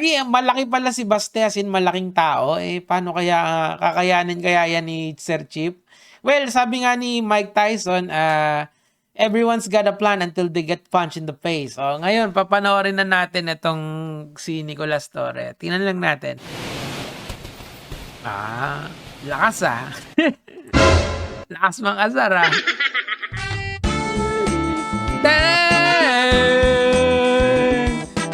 Gagi, malaki pala si Baste, as in malaking tao. Eh, paano kaya kakayanin kaya yan ni Sir Chief? Well, sabi nga ni Mike Tyson, everyone's got a plan until they get punched in the face. O, ngayon, papanoorin na natin itong si Nicolas Torre. Tingnan lang natin. Lakas lakas mang asar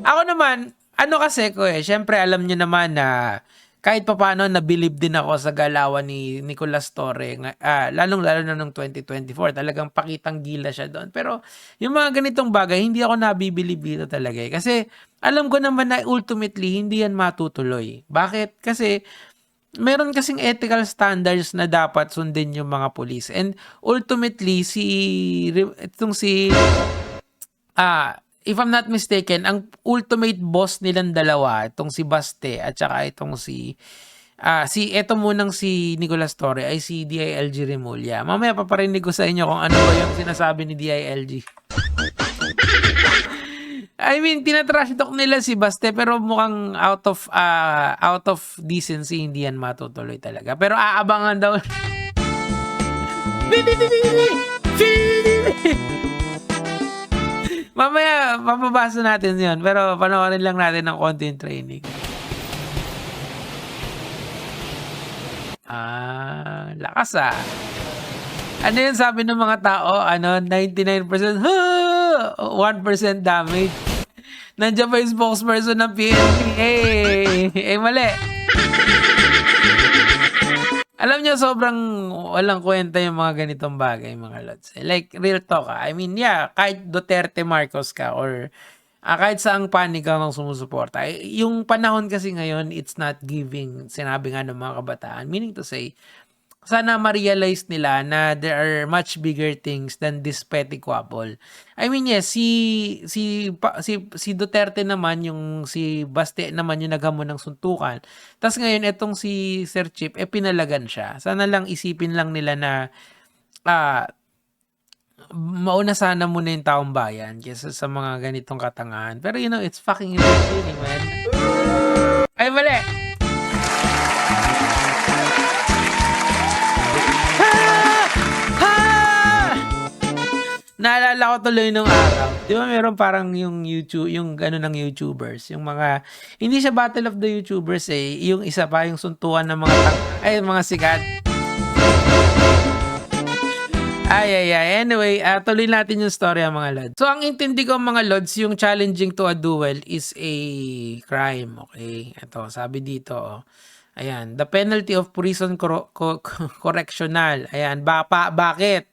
Ako naman, ano kasi ko syempre alam nyo naman na kahit papaano nabilib din ako sa galawan ni Nicolas Torre, lalong-lalo na nung 2024, talagang pakitang gila siya doon. Pero yung mga ganitong bagay, hindi ako nabibilib dito talaga kasi alam ko naman na ultimately hindi yan matutuloy. Bakit? Kasi meron kasing ethical standards na dapat sundin yung mga police. And ultimately, if I'm not mistaken, ang ultimate boss nilang dalawa, itong si Baste at saka itong si Nicolas Torre ay si DILG Remulla. Mamaya paparinig ko sa inyo kung ano ba yung sinasabi ni DILG. I mean, tinatrash talk nila si Baste pero mukhang out of decency hindi yan matutuloy talaga. Pero aabangan daw. Mamaya, mapabasa natin yun. Pero panoorin lang natin ng konting training. Lakas Ano yun sabi ng mga tao? 99%, 1% damage. Nandiyan pa yung spokesperson ng PNP. Mali. Alam nyo, sobrang walang kwenta yung mga ganitong bagay, mga lods. Like, real talk. I mean, yeah, kahit Duterte Marcos ka or kahit saang panig ka ng sumusuporta. Yung panahon kasi ngayon, it's not giving, sinabi nga ng mga kabataan. Meaning to say, sana ma-realize nila na there are much bigger things than this petty quabble. I mean, yes, si Duterte naman, yung si Baste naman yung naghamon ng suntukan. Tapos ngayon, etong si Sir Chief, pinalagan siya. Sana lang isipin lang nila na mauna sana muna yung taong bayan kaysa sa mga ganitong katangahan. Pero it's fucking entertaining, man. Ay, mali! Naalala ko tuloy nung araw. Di ba meron parang yung YouTube, yung gano'n ng YouTubers, yung mga, hindi siya battle of the YouTubers yung isa pa, yung suntukan ng mga sikat. Anyway, tuloy natin yung story mga lods. So, ang intindi ko mga lods, yung challenging to a duel is a crime, okay? Ito, sabi dito, ayan, the penalty of prison correctional. Ayan, bakit?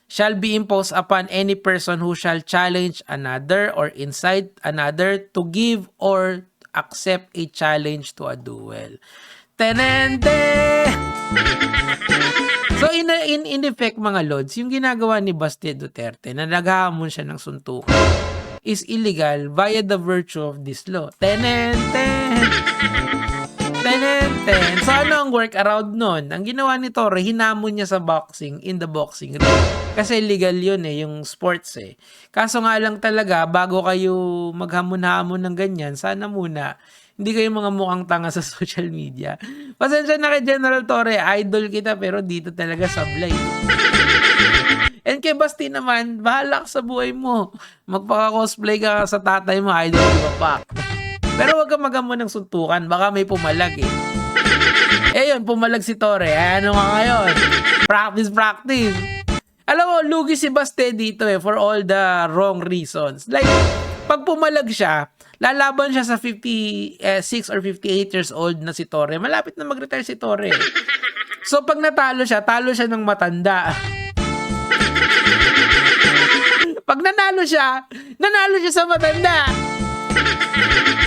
Shall be imposed upon any person who shall challenge another or incite another to give or accept a challenge to a duel. Tenente! So in effect mga lods, yung ginagawa ni Baste Duterte na naghahamon siya ng suntukan is illegal via the virtue of this law. Tenente! So ano ang work around nun? Ang ginawa ni Torre, hinamon niya sa boxing, in the boxing ring. Kasi legal yun yung sports Kaso nga lang talaga, bago kayo maghamon-hamon ng ganyan, sana muna, hindi kayo mga mukhang tanga sa social media. Pasensya na kay General Torre, idol kita pero dito talaga sablay. And kay Basti naman, bahala ka sa buhay mo. Magpaka-cosplay ka sa tatay mo, idol ka pa. Pero wag kang maghamon ng suntukan, baka may pumalag yun, pumalag si Torre. Ano nga ngayon? Practice. Alam mo, lugi si Baste dito for all the wrong reasons. Like, pag pumalag siya, lalaban siya sa 56 or 58 years old na si Torre. Malapit na mag-retire si Torre. So, pag natalo siya, talo siya ng matanda. Pag nanalo siya sa matanda.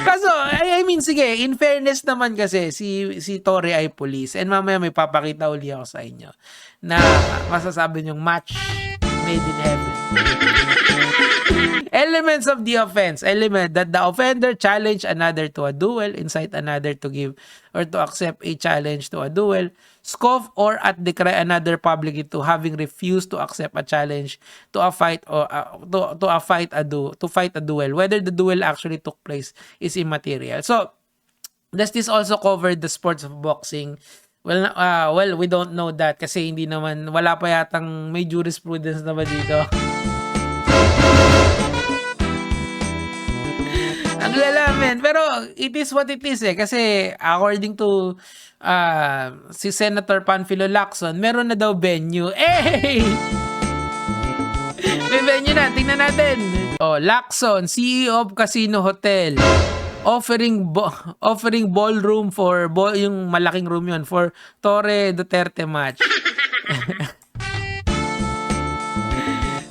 Kaso, I mean, sige, in fairness naman kasi, si Torre ay police. And mamaya may papakita uli ako sa inyo na masasabi niyong match made in heaven. Elements of the offense. Element that the offender challenge another to a duel, incite another to give or to accept a challenge to a duel, scoff or at decry another publicly to having refused to accept a challenge to a fight or to fight a duel, whether the duel actually took place is immaterial. So, Does this also cover the sports of boxing? Well, we don't know that kasi hindi naman, wala pa yatang may jurisprudence na ba dito? Ang lalaman. Pero it is what it is eh. Kasi according to si Senator Panfilo Lacson, meron na daw venue. Eh! May venue na. Tingnan natin. Oh, Lacson, CEO of Casino Hotel. Offering ballroom for yung malaking room yun for Torre Duterte match.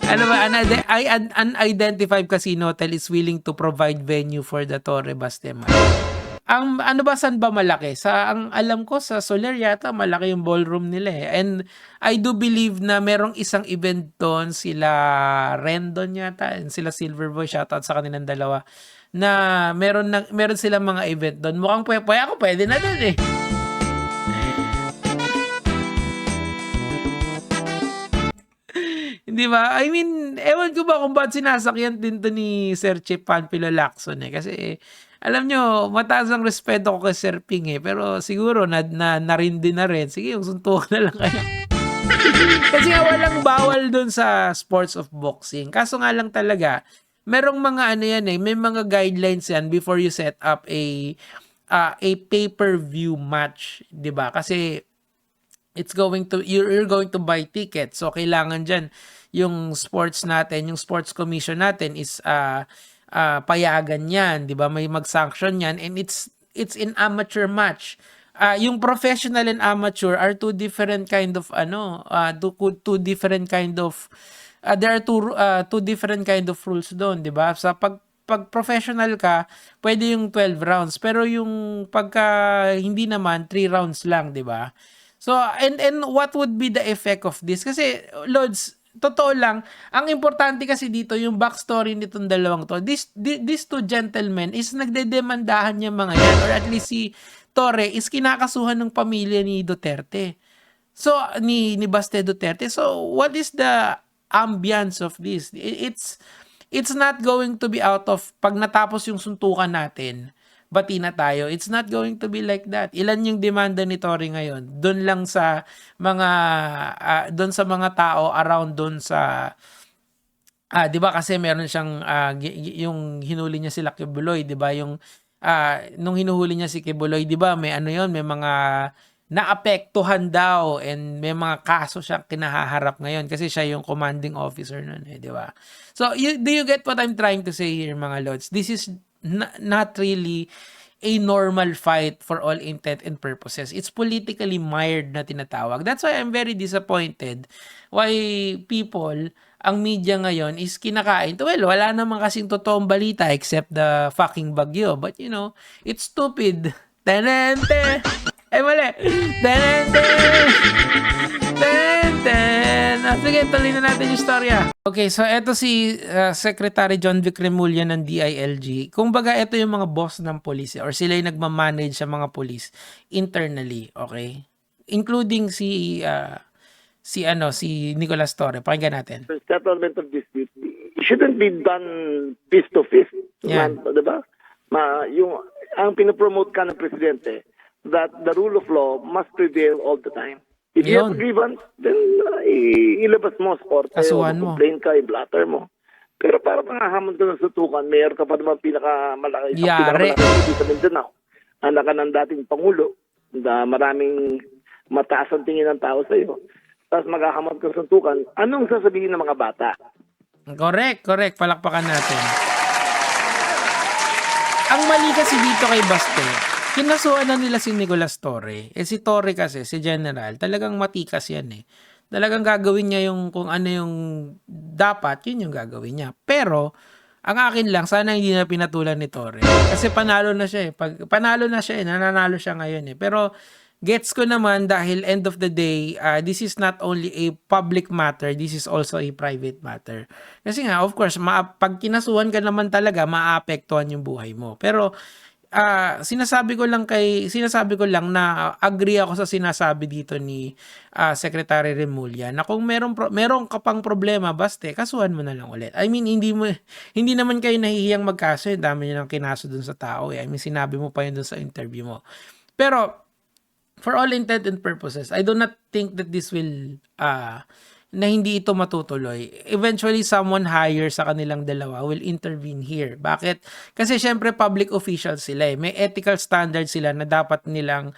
Ano ba, unidentified casino hotel is willing to provide venue for the Torre Baste match. Ang ano ba, saan ba malaki? Ang alam ko sa Soler yata malaki yung ballroom nila eh. And I do believe na merong isang event doon, sila Rendon yata and sila Silverboy, shoutout sa kanilang dalawa, na meron silang mga event doon. Mukhang ako pwede na doon eh. Di ba? I mean, ewan ko ba kung ba't sinasakyan din to ni Sir Chip Panfilo Lacson eh. Kasi alam nyo, mataas ang respeto ko kay Sir Ping eh. Pero siguro narindi na rin. Sige, yung suntukan na lang kayo. Kasi nga walang bawal dun sa sports of boxing. Kaso nga lang talaga, merong mga ano yan eh, may mga guidelines yan before you set up a pay-per-view match, 'di ba? Kasi you're going to buy tickets. So kailangan diyan yung sports natin, yung sports commission natin is payagan 'yan, 'di ba? May mag-sanction 'yan, and it's an amateur match. Yung professional and amateur are two different kind of two different kind of there are two different kind of rules doon, 'di ba? Sa pag professional ka, pwede yung 12 rounds, pero yung pagka hindi naman 3 rounds lang, 'di ba? So and what would be the effect of this? Kasi Lods, totoo lang, ang importante kasi dito yung backstory nitong dalawang to. These two gentlemen is nagdedemandahan yung mga yan, or at least si Torre is kinakasuhan ng pamilya ni Duterte. So ni Baste Duterte. So what is the ambience of this? It's not going to be out of pag natapos yung suntukan natin, bati na tayo. It's not going to be like that. Ilan yung demanda ni Torre ngayon? Doon lang sa mga tao around doon sa 'di ba, kasi meron siyang yung hinuli niya si Kibuloy, 'di ba? Yung nung hinuhuli niya si Kibuloy, 'di ba? May ano 'yon, may mga naapektuhan daw and may mga kaso siyang kinahaharap ngayon kasi siya yung commanding officer noon eh, 'di ba? So, do you get what I'm trying to say here, mga Lods? This is not really a normal fight for all intent and purposes. It's politically mired na tinatawag. That's why I'm very disappointed why people, ang media ngayon is kinakain. Well, wala naman kasing totoong balita except the fucking bagyo. But it's stupid. Tenente! Ay, mali! Tenente! Sige, tuloy na natin yung storya. Okay, so eto si Secretary John Vic Remulla ng DILG. Kumbaga, ito yung mga boss ng police or sila yung nagmamanage sa mga police internally, okay? Including si Nicolas Torre. Pakinggan natin. The settlement of dispute shouldn't be done fist to fist. Yan. Diba? Ang pinopromote ka ng presidente that the rule of law must prevail all the time. If you have a grievance, then ilabas mo sa korte, kasuhan mo, complain ka, i-blatter mo. Pero para pangahamon ka ng sutukan, mayor ka pa naman pinakamalaki sa Mindanao. Anak ka ng dating Pangulo, na maraming mataas ang tingin ng tao sa iyo. Tapos maghahamon ka ng sutukan, anong sasabihin ng mga bata? Correct. Palakpakan natin. Ang mali kasi dito kay Baste, kinasuhan na nila si Nicolas Torre. Si Torre kasi, si General, talagang matikas yan eh. Talagang gagawin niya yung kung ano yung dapat, yun yung gagawin niya. Pero, ang akin lang, sana hindi na pinatulan ni Torre. Kasi panalo na siya eh. Nananalo siya ngayon eh. Pero, gets ko naman dahil end of the day, this is not only a public matter, this is also a private matter. Kasi nga, of course, pag kinasuhan ka naman talaga, maapektuhan yung buhay mo. Pero, sinasabi ko lang na agree ako sa sinasabi dito ni Secretary Remulla na kung meron ka pang problema, baste, kasuhan mo na lang ulit. I mean, hindi naman kayo nahihiyang magkaso, dami niyo nang kinaso dun sa tao eh. I mean, sinabi mo pa yun dun sa interview mo. Pero for all intent and purposes, I do not think that this will na hindi ito matutuloy. Eventually, someone higher sa kanilang dalawa will intervene here. Bakit? Kasi syempre public officials sila eh. May ethical standards sila na dapat nilang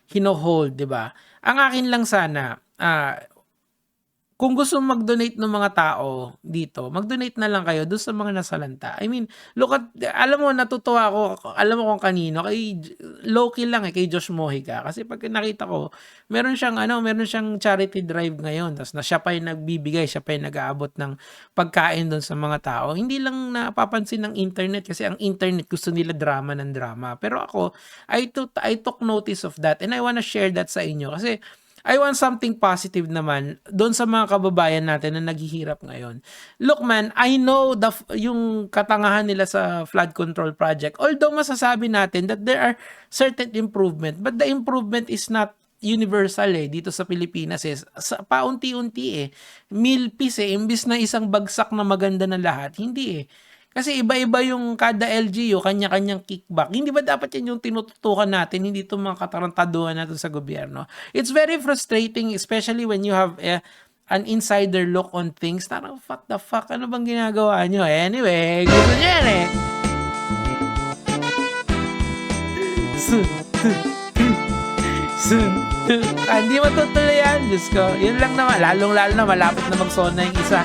hino-hold, di ba? Ang akin lang sana, kung gusto mag-donate ng mga tao dito, mag-donate na lang kayo doon sa mga nasalanta. I mean, alam mo, natutuwa ako, alam mo kung kanino, low-key lang kay Josh Mojica. Kasi pag nakita ko, meron siyang charity drive ngayon, tapos na siya pa yung nagbibigay, siya pa yung nag-aabot ng pagkain doon sa mga tao. Hindi lang napapansin ng internet, kasi ang internet gusto nila drama ng drama. Pero ako, I took notice of that, and I wanna share that sa inyo, kasi I want something positive naman doon sa mga kababayan natin na naghihirap ngayon. Look man, I know yung katangahan nila sa flood control project. Although masasabi natin that there are certain improvement, but the improvement is not universal dito sa Pilipinas paunti-unti meal piece imbis na isang bagsak na maganda na lahat, hindi Kasi iba-iba yung kada LGU, kanya-kanyang kickback. Hindi ba dapat yan yung tinututukan natin, hindi itong mga katarantaduhan natin sa gobyerno? It's very frustrating, especially when you have an insider look on things. Tarang, what the fuck? Ano bang ginagawa nyo? Anyway, gusto nyo yan hindi matutuloy yan, Diyos ko. Yun lang naman, lalong-lalo na malapit na magsona yung isa.